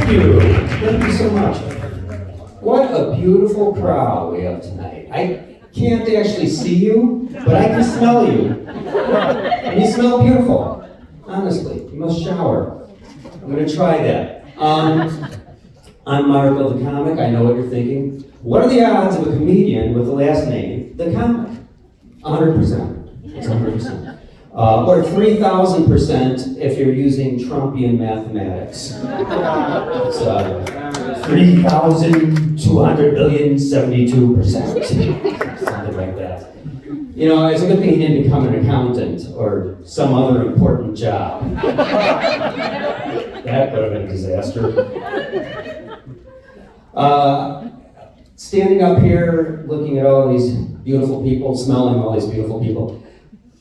Thank you. Thank you so much. What a beautiful crowd we have tonight. I can't actually see you, but I can smell you. And you smell beautiful. Honestly, you must shower. I'm going to try that. I'm Marko the comic. I know what you're thinking. What are the odds of a comedian with the last name, the comic? 100%. It's 100%. Or 3,000% if you're using Trumpian mathematics. It's 3,272%. Something like that. You know, it's a good thing he didn't become an accountant or some other important job. That would have been a disaster. Standing up here, looking at all these beautiful people, smelling all these beautiful people,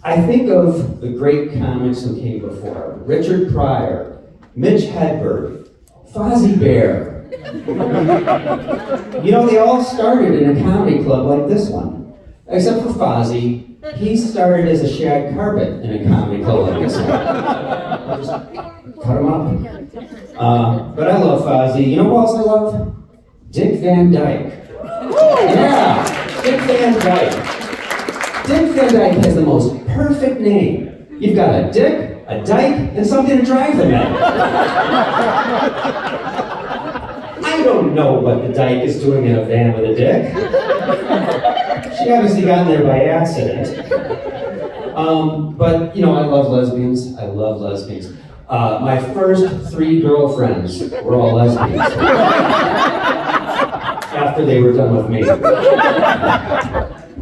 I think of the great comics who came before. Richard Pryor, Mitch Hedberg, Fozzie Bear. You know, they all started in a comedy club like this one. Except for Fozzie, he started as a shag carpet in a comedy club like this one. Just cut him up. But I love Fozzie. You know who else I love? Dick Van Dyke. Yeah, Dick Van Dyke. Dick Van Dyke has the most perfect name. You've got a dick, a dyke, and something to drive them in. I don't know what the dyke is doing in a van with a dick. She obviously got in there by accident. But, you know, I love lesbians. I love lesbians. My first 3 girlfriends were all lesbians. After they were done with me.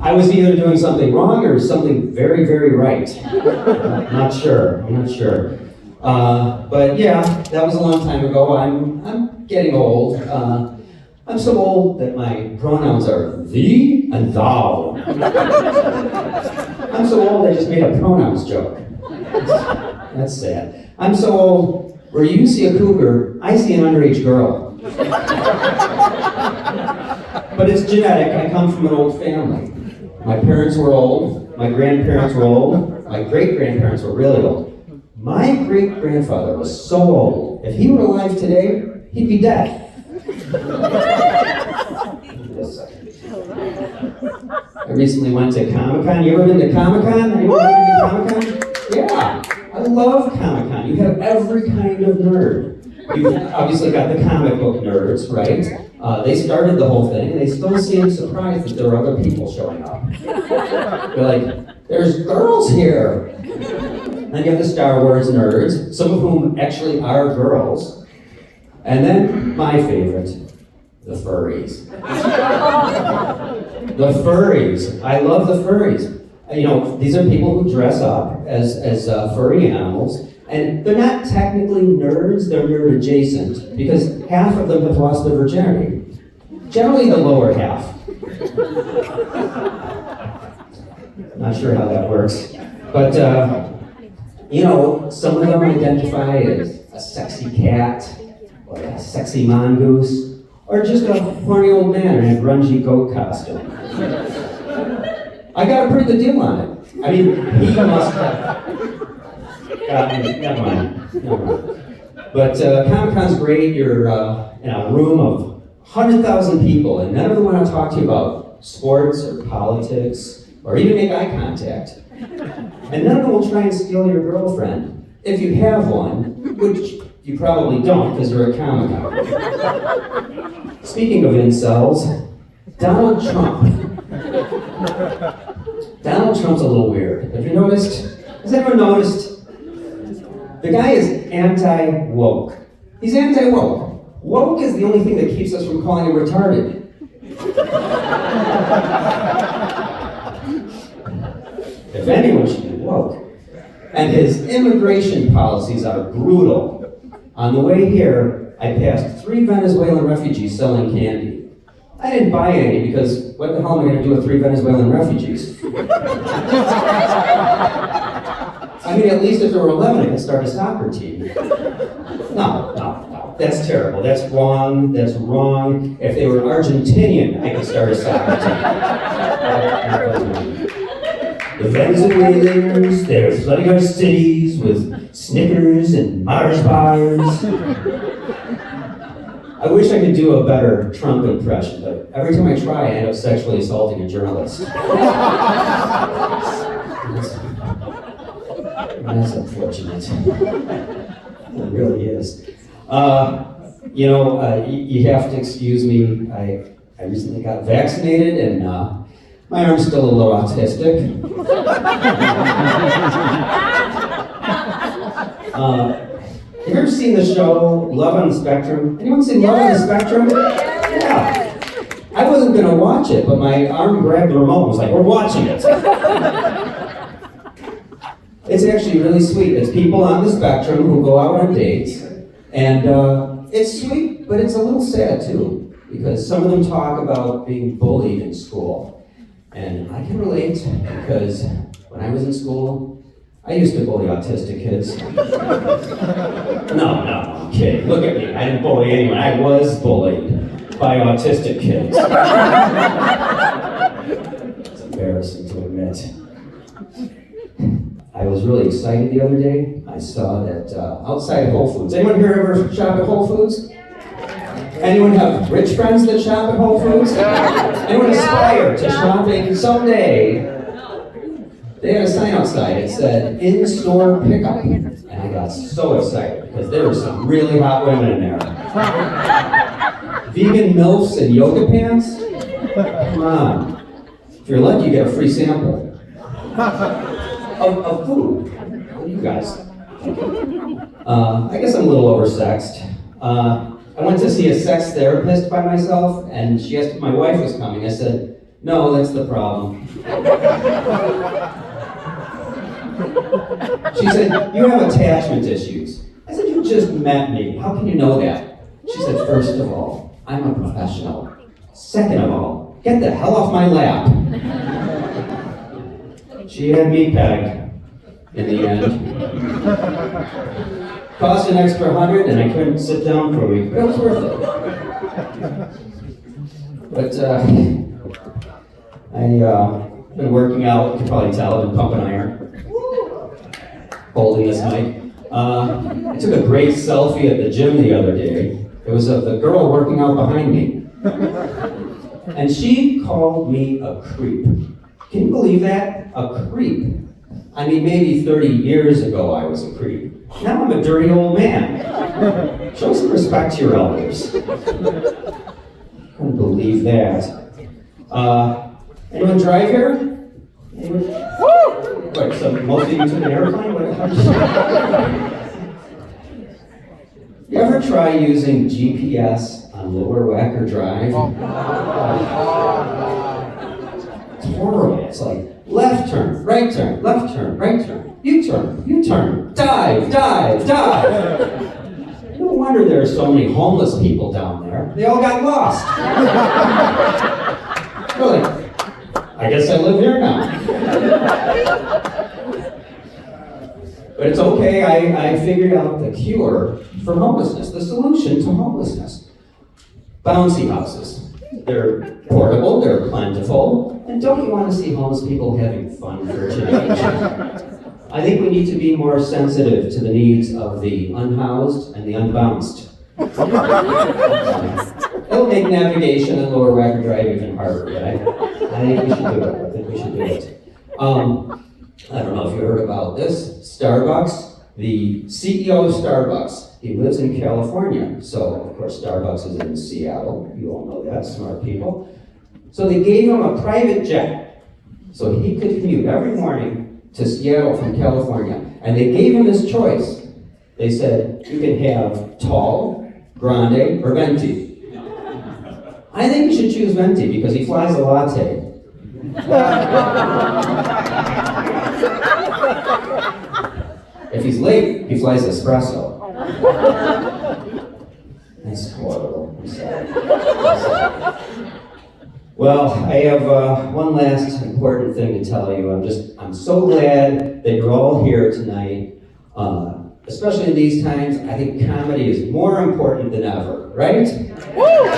I was either doing something wrong or something very, very right. I'm not sure. But yeah, that was a long time ago. I'm getting old. I'm so old that my pronouns are thee and thou. I'm so old I just made a pronouns joke. That's sad. I'm so old where you see a cougar, I see an underage girl. But it's genetic. I come from an old family. My parents were old, my grandparents were old, my great-grandparents were really old. My great-grandfather was so old, if he were alive today, he'd be dead. I recently went to Comic-Con. You ever been to Comic-Con? Anyone ever been to Comic-Con? Yeah, I love Comic-Con. You have every kind of nerd. You've obviously got the comic book nerds, right? They started the whole thing, and they still seem surprised that there are other people showing up. They're like, there's girls here. And you have the Star Wars nerds, some of whom actually are girls. And then my favorite, the furries. The furries. I love the furries. You know, these are people who dress up as furry animals. And they're not technically nerds, they're nerd adjacent, because half of them have lost their virginity. Generally the lower half. Not sure how that works. But, you know, some of them identify as a sexy cat, or a sexy mongoose, or just a horny old man in a grungy goat costume. I got a pretty good deal on it. I mean, he must have... Never mind. But Comic-Con's great. You're in a room of 100,000 people, and none of them want to talk to you about sports or politics or even make eye contact. And none of them will try and steal your girlfriend, if you have one, which you probably don't because you're at Comic-Con. Speaking of incels, Donald Trump. Donald Trump's a little weird. Have you noticed? Has anyone noticed? The guy is anti-woke. He's anti-woke. Woke is the only thing that keeps us from calling him retarded. If anyone should be woke. And his immigration policies are brutal. On the way here, I passed 3 Venezuelan refugees selling candy. I didn't buy any because what the hell am I going to do with 3 Venezuelan refugees? I mean, at least if there were 11, I could start a soccer team. No. That's terrible. That's wrong. If they were Argentinian, I could start a soccer team. The Venezuelans, they're flooding our cities with Snickers and Mars bars. I wish I could do a better Trump impression, but every time I try, I end up sexually assaulting a journalist. That's unfortunate. It really is. You have to excuse me. I recently got vaccinated, and my arm's still a little autistic. Have you ever seen the show Love on the Spectrum? Anyone seen Love on the Spectrum? Yeah. I wasn't going to watch it, but my arm grabbed the remote and was like, we're watching it. It's actually really sweet. It's people on the spectrum who go out on dates, and it's sweet, but it's a little sad too, because some of them talk about being bullied in school. And I can relate, because when I was in school, I used to bully autistic kids. No, I'm kidding. Look at me. I didn't bully anyone. I was bullied by autistic kids. It's embarrassing to admit. I was really excited the other day. I saw that outside Whole Foods. Anyone here ever shop at Whole Foods? Anyone have rich friends that shop at Whole Foods? Anyone aspire to shopping someday? They had a sign outside. It said, in-store pickup. And I got so excited because there were some really hot women in there. Vegan MILFs and yoga pants? Come on. If you're lucky, you get a free sample. Of food. What do you guys? I guess I'm a little oversexed. I went to see a sex therapist by myself, and she asked if my wife was coming. I said, no, that's the problem. She said, you have attachment issues. I said, you just met me. How can you know that? She said, first of all, I'm a professional. Second of all, get the hell off my lap. She had me pegged in the end. Cost an extra $100, and I couldn't sit down for a week, but it was worth it. But I've been working out. You can probably tell I've been pumping iron, holding this mic. I took a great selfie at the gym the other day. It was of the girl working out behind me, and she called me a creep. Can you believe that? A creep. I mean, maybe 30 years ago I was a creep. Now I'm a dirty old man. Show some respect to your elders. Couldn't believe that. Anyone drive here? Anyone? Wait, so most of you took an airplane? You ever try using GPS on Lower Wacker Drive? It's horrible. It's like left turn, right turn, left turn, right turn, U-turn, dive, dive, dive. No wonder there are so many homeless people down there. They all got lost. Really? I guess I live here now. But it's okay, I figured out the cure for homelessness, the solution to homelessness. Bouncy houses. They're portable, they're plentiful, and don't you want to see homeless people having fun for a change? I think we need to be more sensitive to the needs of the unhoused and the unbounced. It'll make navigation on Lower Wacker Drive even harder, but I think we should do it. I think we should do it. I don't know if you heard about this. Starbucks, the CEO of Starbucks, he lives in California. So, of course, Starbucks is in Seattle. You all know that, smart people. So they gave him a private jet so he could commute every morning to Seattle from California. And they gave him this choice. They said, you can have tall, grande, or venti. I think you should choose venti because he flies a latte. If he's late, he flies espresso. That's horrible. I'm sorry. Well, I have one last important thing to tell you. I'm so glad that you're all here tonight. Especially in these times, I think comedy is more important than ever, right? Woo!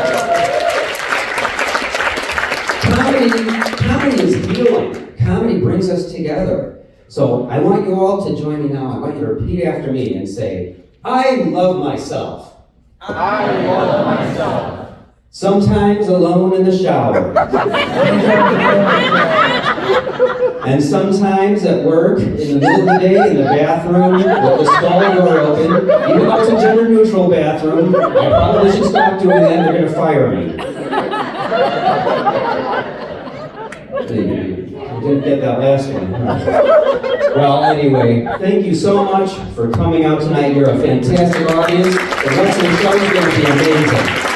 Comedy is healing. Comedy brings us together. So I want you all to join me now. I want you to repeat after me and say, I love myself. I love myself. Sometimes alone in the shower. And sometimes at work, in the middle of the day, in the bathroom, with the stall door open. Even though it's a gender neutral bathroom, I probably should stop doing that, they're gonna fire me. You didn't get that last one. Well, anyway, thank you so much for coming out tonight. You're a fantastic audience. The rest of the show is going to be amazing.